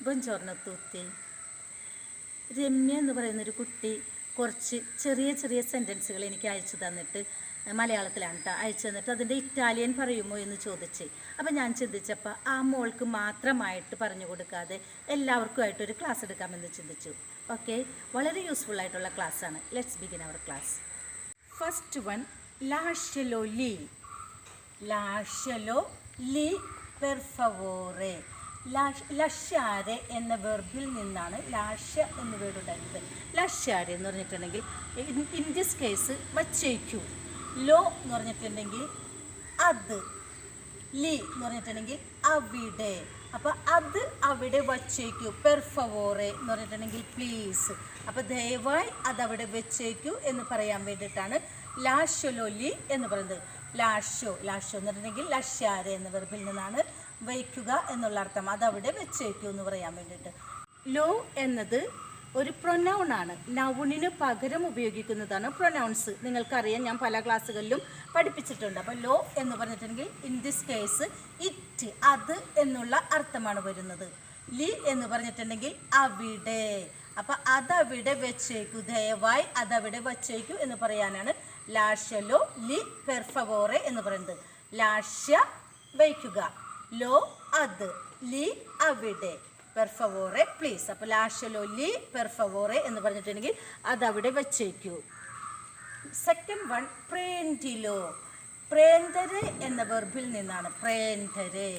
ബൊഞ്ചോർണോ തൂത്തി. രമ്യ എന്ന് പറയുന്നൊരു കുട്ടി കുറച്ച് ചെറിയ ചെറിയ സെൻറ്റൻസുകൾ എനിക്ക് അയച്ചു തന്നിട്ട്, മലയാളത്തിലാണ് കേട്ടോ അയച്ചു തന്നിട്ട്, അതിൻ്റെ ഇറ്റാലിയൻ പറയുമോ എന്ന് ചോദിച്ച്. അപ്പം ഞാൻ ചിന്തിച്ചപ്പോൾ ആ മോൾക്ക് മാത്രമായിട്ട് പറഞ്ഞു കൊടുക്കാതെ എല്ലാവർക്കുമായിട്ടൊരു ക്ലാസ് എടുക്കാമെന്ന് ചിന്തിച്ചു. ഓക്കെ, വളരെ യൂസ്ഫുൾ ആയിട്ടുള്ള ക്ലാസ്സാണ്. Let's begin our class. First one, ലാഷലോ ലി. ലാഷലോ ലി പെർ ഫവോറെ. ലഷാരെ എന്ന വെർബിൽ നിന്നാണ് ലാഷ എന്ന വേർഡ് ഉണ്ടായിരുന്നത്. ലഷാരെ എന്ന് പറഞ്ഞിട്ടുണ്ടെങ്കിൽ ഇൻ ദിസ് കേസ് വച്ചേക്കൂ. ലോ എന്ന് പറഞ്ഞിട്ടുണ്ടെങ്കിൽ അത്. ലി എന്ന് പറഞ്ഞിട്ടുണ്ടെങ്കിൽ അവിടെ. അപ്പോൾ അത് അവിടെ വച്ചേക്കൂ. പെർ ഫവോറെ എന്ന് പറഞ്ഞിട്ടുണ്ടെങ്കിൽ പ്ലീസ്. അപ്പോൾ ദയവായി അതവിടെ വെച്ചേക്കൂ എന്ന് പറയാൻ വേണ്ടിയിട്ടാണ് ലാഷലോ ലി എന്ന് പറയുന്നത്. ലാഷോ എന്ന് പറഞ്ഞിട്ടുണ്ടെങ്കിൽ ലഷാരെ എന്ന വെർബിൽ നിന്നാണ് വയ്ക്കുക എന്നുള്ള അർത്ഥം. അതവിടെ വെച്ചേക്കൂ എന്ന് പറയാൻ വേണ്ടിയിട്ട്. ലോ എന്നത് ഒരു പ്രൊനൗൺ ആണ്. നൗണിന് പകരം ഉപയോഗിക്കുന്നതാണ് പ്രൊനൗൺസ്. നിങ്ങൾക്കറിയാം, ഞാൻ പല ക്ലാസ്സുകളിലും പഠിപ്പിച്ചിട്ടുണ്ട്. അപ്പോൾ ലോ എന്ന് പറഞ്ഞിട്ടുണ്ടെങ്കിൽ ഇൻ ദിസ് കേസ് ഇറ്റ്, അത് എന്നുള്ള അർത്ഥമാണ് വരുന്നത്. ലി എന്ന് പറഞ്ഞിട്ടുണ്ടെങ്കിൽ അവിടെ. അപ്പം അതവിടെ വെച്ചേക്കൂ, ദയവായി അതവിടെ വെച്ചേക്കൂ എന്ന് പറയാനാണ് ലാഷലോ ലി പെർ ഫവോറെ എന്ന് പറയുന്നത്. ലാഷ വയ്ക്കുക, ലോ അത്, ലി അവിടെ, പെർ ഫവോറെ പ്ലീസ്. അപ്പോൾ ലാഷലോ ലി പെർ ഫവോറെ എന്ന് പറഞ്ഞിട്ടുണ്ടെങ്കിൽ അതവിടെ വെച്ചേക്കൂ. Second one, പ്രേന്റിലോ. പ്രേന്തരെ എന്ന വെർബിൽ നിന്നാണ്, പ്രേന്തരെ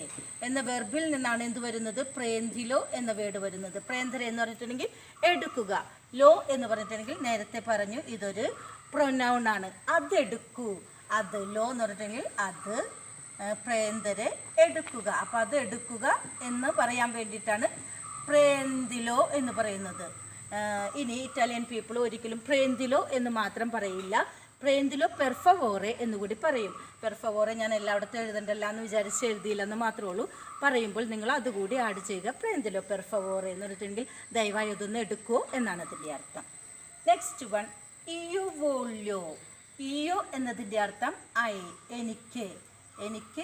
എന്ന വെർബിൽ നിന്നാണ് എന്ത് വരുന്നത്, പ്രേന്തിലോ എന്ന വേർഡ് വരുന്നത്. പ്രേന്തരെ എന്ന് പറഞ്ഞിട്ടുണ്ടെങ്കിൽ എടുക്കുക. ലോ എന്ന് പറഞ്ഞിട്ടുണ്ടെങ്കിൽ നേരത്തെ പറഞ്ഞു ഇതൊരു പ്രൊനൗൺ ആണ്. അതെടുക്കൂ, അത്. ലോ എന്ന് പറഞ്ഞിട്ടുണ്ടെങ്കിൽ അത്, പ്രേന്തരെ എടുക്കുക. അപ്പം അത് എടുക്കുക എന്ന് പറയാൻ വേണ്ടിയിട്ടാണ് പ്രേന്തിലോ എന്ന് പറയുന്നത്. ഇനി ഇറ്റാലിയൻ പീപ്പിൾ ഒരിക്കലും പ്രേന്തിലോ എന്ന് മാത്രം പറയില്ല, പ്രേന്തിലോ പെർ ഫവോറെ എന്നുകൂടി പറയും. പെർ ഫവോറെ ഞാൻ എല്ലായിടത്തും എഴുതണ്ടല്ല എന്ന് വിചാരിച്ച് എഴുതിയില്ലെന്ന് മാത്രമേ ഉള്ളൂ. പറയുമ്പോൾ നിങ്ങൾ അതുകൂടി ആഡ് ചെയ്യുക. പ്രേന്തിലോ പെർ ഫവോറെ എന്ന് പറഞ്ഞിട്ടുണ്ടെങ്കിൽ ദയവായി അതൊന്ന് എടുക്കുമോ എന്നാണ് അതിൻ്റെ അർത്ഥം. Next one, ഇയോ വോള്യോ. ഇയോ എന്നതിൻ്റെ അർത്ഥം ഐ, എനിക്ക്. എനിക്ക്.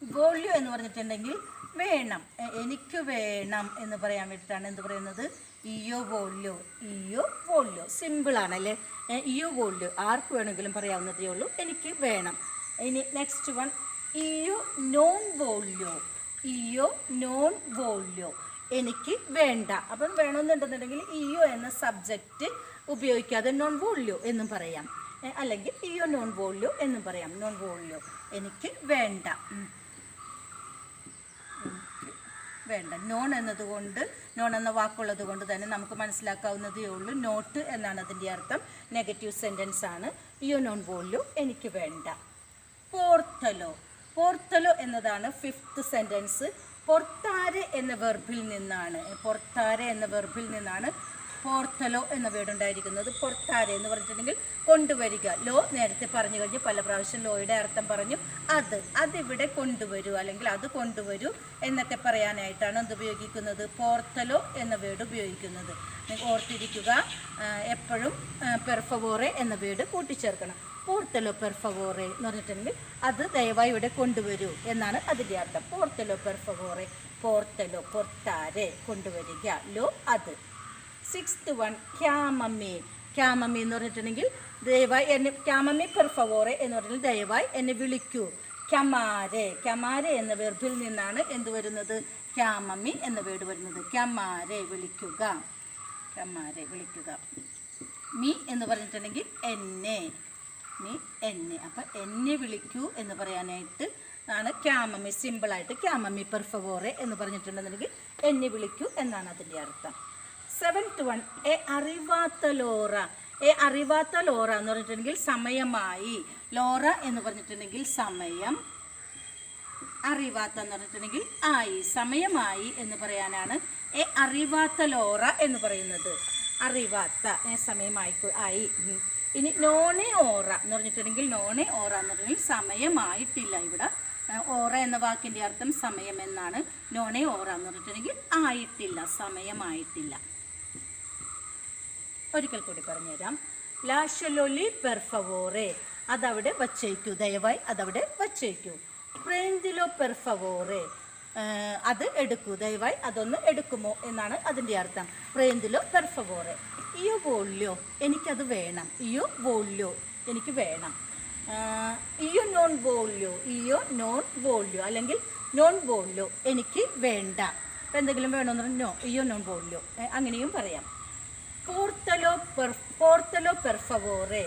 വോള്യോ എന്ന് പറഞ്ഞിട്ടുണ്ടെങ്കിൽ വേണം, എനിക്ക് വേണം എന്ന് പറയാൻ വേണ്ടിയിട്ടാണ് എന്ത് പറയുന്നത്, ഇയോ വോള്യോ. ഇയോ വോള്യോ സിമ്പിളാണല്ലേ. ഇയോ വോള്യോ ആർക്ക് വേണമെങ്കിലും പറയാവുന്നതേ ഉള്ളൂ, എനിക്ക് വേണം. ഇനി നെക്സ്റ്റ് വൺ, ഇയോ നോൺ വോള്യോ. ഇയോ നോൺ വോള്യോ, എനിക്ക് വേണ്ട. അപ്പം വേണമെന്നുണ്ടെന്നുണ്ടെങ്കിൽ ഇയോ എന്ന സബ്ജക്റ്റ് ഉപയോഗിക്കാതെ നോൺ വോള്യോ എന്നും പറയാം, അല്ലെങ്കിൽ ഇയോ നോൺ വോള്യോ എന്നും പറയാം. നോൺ വോള്യോ, എനിക്ക് വേണ്ട, വേണ്ട. നോൺ എന്നതുകൊണ്ട്, നോൺ എന്ന വാക്കുള്ളത് കൊണ്ട് തന്നെ നമുക്ക് മനസ്സിലാക്കാവുന്നതേ ഉള്ളൂ. നോട്ട് എന്നാണ് അതിൻ്റെ അർത്ഥം. നെഗറ്റീവ് സെൻറ്റൻസ് ആണ്. ഇയോ നോൺ വോള്യോ, എനിക്ക് വേണ്ട. പോർത്തലോ. പോർത്തലോ എന്നതാണ് ഫിഫ്ത്ത് സെൻറ്റൻസ്. പൊർത്താരെ എന്ന വെർബിൽ നിന്നാണ്, പൊർത്താരെ എന്ന വെർബിൽ നിന്നാണ് പോർത്തലോ എന്ന വേർഡ് ഉണ്ടായിരിക്കുന്നത്. പൊർത്താരെ എന്ന് പറഞ്ഞിട്ടുണ്ടെങ്കിൽ കൊണ്ടുവരിക. ലോ നേരത്തെ പറഞ്ഞു കഴിഞ്ഞു, പല പ്രാവശ്യം ലോയുടെ അർത്ഥം പറഞ്ഞു. അതിവിടെ കൊണ്ടുവരൂ, അല്ലെങ്കിൽ അത് കൊണ്ടുവരൂ എന്നൊക്കെ പറയാനായിട്ടാണ് എന്ത് ഉപയോഗിക്കുന്നത്, പോർത്തലോ എന്ന വേർഡ് ഉപയോഗിക്കുന്നത്. ഓർത്തിരിക്കുക, എപ്പോഴും പെർ ഫവോറെ എന്ന വേർഡ് കൂട്ടിച്ചേർക്കണം. പോർത്തലോ പെർ ഫവോറെ എന്ന് പറഞ്ഞിട്ടുണ്ടെങ്കിൽ അത് ദയവായി ഇവിടെ കൊണ്ടുവരൂ എന്നാണ് അതിൻ്റെ അർത്ഥം. പോർത്തലോ പെർ ഫവോറെ, പോർത്തലോ പൊർത്താരെ കൊണ്ടുവരിക, ലോ അത്. Sixth one, ക്യാമമ്മി. ക്യാമമ്മി എന്ന് പറഞ്ഞിട്ടുണ്ടെങ്കിൽ ദയവായി എന്നെ, ക്യാമമ്മി പെർ ഫവോറെ എന്ന് പറഞ്ഞാൽ ദയവായി എന്നെ വിളിക്കൂ. ക്യമാരെ. ക്യമാരെ എന്ന വെർബിൽ നിന്നാണ് എന്ത് വരുന്നത്, ക്യാമമ്മി എന്ന വേർഡ് വരുന്നത്. ക്യമാരെ വിളിക്കുക, ക്യമാരെ വിളിക്കുക. മീ എന്ന് പറഞ്ഞിട്ടുണ്ടെങ്കിൽ എന്നെ, മീ എന്നെ. അപ്പം എന്നെ വിളിക്കൂ എന്ന് പറയാനായിട്ട് ആണ് ക്യാമമ്മി. സിമ്പിളായിട്ട് ക്യാമമ്മി പെർ ഫവോറെ എന്ന് പറഞ്ഞിട്ടുണ്ടെന്നുണ്ടെങ്കിൽ എന്നെ വിളിക്കൂ എന്നാണ് അതിൻ്റെ അർത്ഥം. സെവൻത്ത് വൺ, എ അറിവാത്ത ലോറ. എ അറിവാത്ത ലോറ എന്ന് പറഞ്ഞിട്ടുണ്ടെങ്കിൽ സമയമായി. ലോറ എന്ന് പറഞ്ഞിട്ടുണ്ടെങ്കിൽ സമയം, അറിവാത്ത എന്ന് പറഞ്ഞിട്ടുണ്ടെങ്കിൽ ആയി, സമയമായി എന്ന് പറയാനാണ് എ അറിവാത്ത ലോറ എന്ന് പറയുന്നത്. അറിവാത്ത, സമയമായി ആയി. ഇനി നോണെ ഓറ എന്ന് പറഞ്ഞിട്ടുണ്ടെങ്കിൽ, നോണെ ഓറ എന്ന് പറഞ്ഞിട്ടുണ്ടെങ്കിൽ സമയമായിട്ടില്ല. ഇവിടെ ഓറ എന്ന വാക്കിൻ്റെ അർത്ഥം സമയം എന്നാണ്. നോണെ ഓറ എന്ന് പറഞ്ഞിട്ടുണ്ടെങ്കിൽ ആയിട്ടില്ല, സമയമായിട്ടില്ല. ഒരിക്കൽ കൂടി പറഞ്ഞുതരാം. ലാഷലോ ലി പെർ ഫവോറെ, അതവിടെ വച്ചേക്കൂ, ദയവായി അതവിടെ വച്ചേക്കൂ. പ്രേന്തിലോ പെർ ഫവോറെ, അത് എടുക്കൂ, ദയവായി അതൊന്ന് എടുക്കുമോ എന്നാണ് അതിൻ്റെ അർത്ഥം. പ്രേന്തിലോ പെർ ഫവോറെ. ഇയോ വോള്യോ, എനിക്കത് വേണം. ഇയോ വോള്യോ, എനിക്ക് വേണം. ഇയോ നോൺ വോള്യോ, ഇയോ നോൺ വോള്യോ അല്ലെങ്കിൽ നോൺ വോള്യോ, എനിക്ക് വേണ്ട. അപ്പോൾ എന്തെങ്കിലും വേണമെന്ന് പറഞ്ഞാൽ നോ, ഇയോ നോൺ വോള്യോ, അങ്ങനെയും പറയാം. പോർത്തലോ പെർ ഫവോറെ,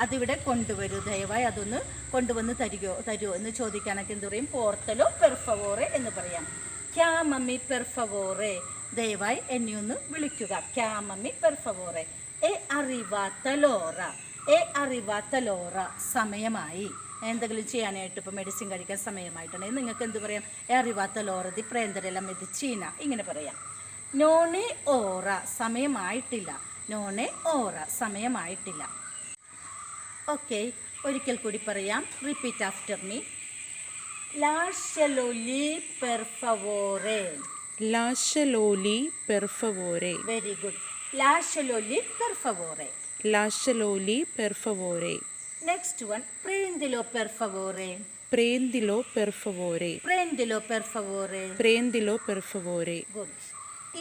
അതിവിടെ കൊണ്ടുവരൂ, ദയവായി അതൊന്ന് കൊണ്ടുവന്ന് തരുമോ എന്ന് ചോദിക്കാനൊക്കെ എന്ത് പറയും? പോർത്തലോ പെർ ഫവോറെ എന്ന് പറയാം. ക്യാ മമ്മി പെർ ഫവോറെ, ദയവായി എന്നെ ഒന്ന് വിളിക്കുക. ക്യാ മമ്മി പെർ ഫവോറെ. എ അറിവാത്ത ലോറ, സമയമായി. എന്തെങ്കിലും ചെയ്യാനായിട്ട് ഇപ്പോൾ മെഡിസിൻ കഴിക്കാൻ സമയമായിട്ടുണ്ടെങ്കിൽ നിങ്ങൾക്ക് എന്ത് പറയാം? എ അറിവാത്ത ലോറ ദി പ്രേന്തരെല്ല മെഡിച്ചീന, ഇങ്ങനെ പറയാം. നോണെ ഓറ, സമയമായിട്ടില്ല. നോണെ ഓറ, സമയമായിട്ടില്ല. ഓക്കെ, ഒരിക്കൽ കൂടി പറയാം. Repeat after me. ലാഷലോലി പെർ ഫവോറെ. lascialoli per favore. Very good. ലാഷലോലി പെർ ഫവോറെ. lascialoli per favore. Next one, പ്രേന്തിലോ പെർ ഫവോറെ. Prendilo per favore. പ്രേന്തിലോ പെർ ഫവോറെ. Prendilo per favore. ഗുഡ്.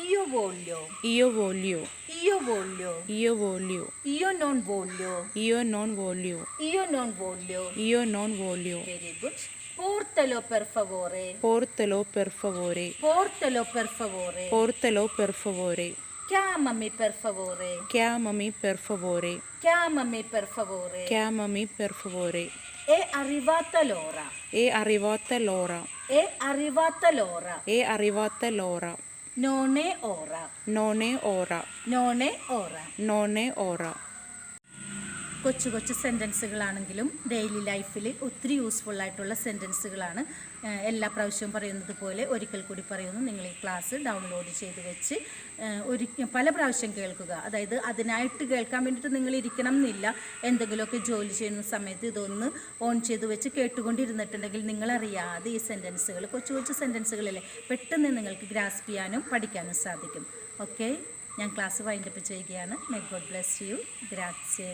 ഇയോ വോള്യോ. Io voglio. ഇയോ വോള്യോ. Io voglio. ഇയോ നോൺ വോള്യോ. Io non voglio. ഇയോ നോൺ വോള്യോ. Io non voglio. Very good. പോർത്തലോ പെർ ഫവോറെ. Portalo per favore. പോർത്തലോ പെർ ഫവോറെ. Portalo per favore. chiamami per favore. Chiamami per favore. chiamami per favore. Chiamami per favore. è arrivata l'ora. È arrivata l'ora. è arrivata l'ora. È arrivata l'ora. non è ora. Non è ora. non è ora. Non è ora. കൊച്ചു കൊച്ചു സെൻറ്റൻസുകളാണെങ്കിലും daily ലൈഫിൽ ഒത്തിരി useful ആയിട്ടുള്ള സെൻറ്റൻസുകളാണ്. എല്ലാ പ്രാവശ്യവും പറയുന്നത് പോലെ ഒരിക്കൽ കൂടി പറയുന്നു. നിങ്ങൾ ഈ ക്ലാസ് ഡൗൺലോഡ് ചെയ്ത് വെച്ച് പല പ്രാവശ്യം കേൾക്കുക. അതായത് അതിനായിട്ട് കേൾക്കാൻ വേണ്ടിയിട്ട് നിങ്ങൾ ഇരിക്കണം എന്നില്ല. എന്തെങ്കിലുമൊക്കെ ജോലി ചെയ്യുന്ന സമയത്ത് ഇതൊന്ന് ഓൺ ചെയ്ത് വെച്ച് കേട്ടുകൊണ്ടിരുന്നിട്ടുണ്ടെങ്കിൽ നിങ്ങളറിയാതെ ഈ സെൻറ്റൻസുകൾ, കൊച്ചു കൊച്ചു സെൻറ്റൻസുകളിലെ പെട്ടെന്ന് നിങ്ങൾക്ക് ഗ്രാസ്പ് ചെയ്യാനും പഠിക്കാനും സാധിക്കും. ഓക്കെ, ഞാൻ ക്ലാസ് വൈൻഡപ്പ് ചെയ്യുകയാണ്. May God bless you. ഗ്രാറ്റ്സേ.